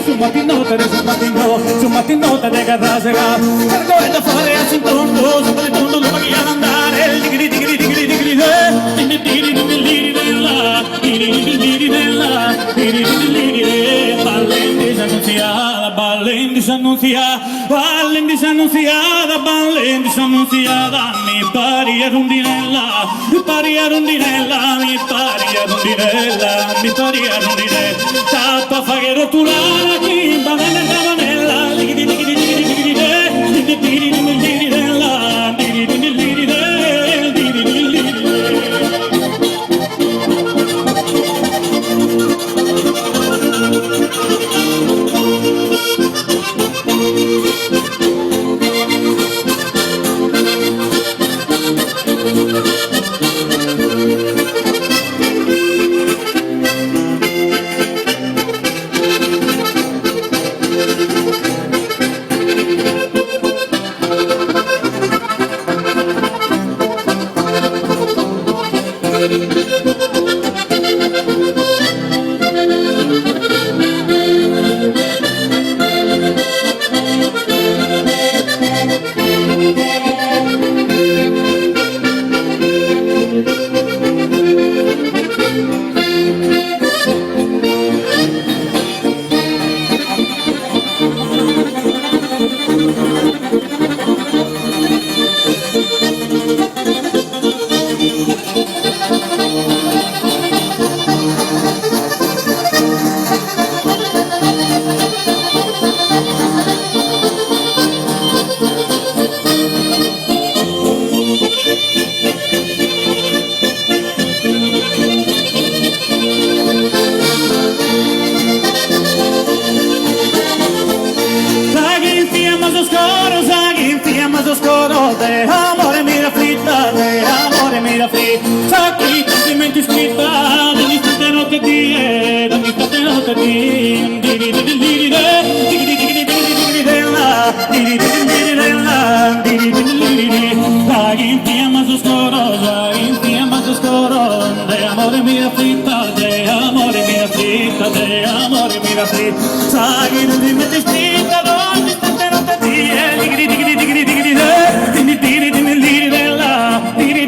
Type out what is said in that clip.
su mattinota de carrasega, cargo da fuori a sintondo, sopra il tondo non voglio andare, il digri digri digri digri digri digri della, digri della, ballen disannunziata, mi pari a rondinella, mi pari a rondinella, mi pari a rondinella, mi pari a rondinella, tappa fa che rotulare qui, banana da manella, digri digri digri digri digri digri digri della, digri digri digri digri digri. De amore mira fritta, de amore mira fritta, sacchi sentimenti scritta, dall'istante notte di dall'istante notte di digri digri digri digri digri digri della, digri digri digri della, digri digri digri, sacchi infiamma su scoro, sacchi infiamma su scoro, de amore mira fritta, de amore mira fritta, de amore mira fritta, sacchi sentimenti scritta.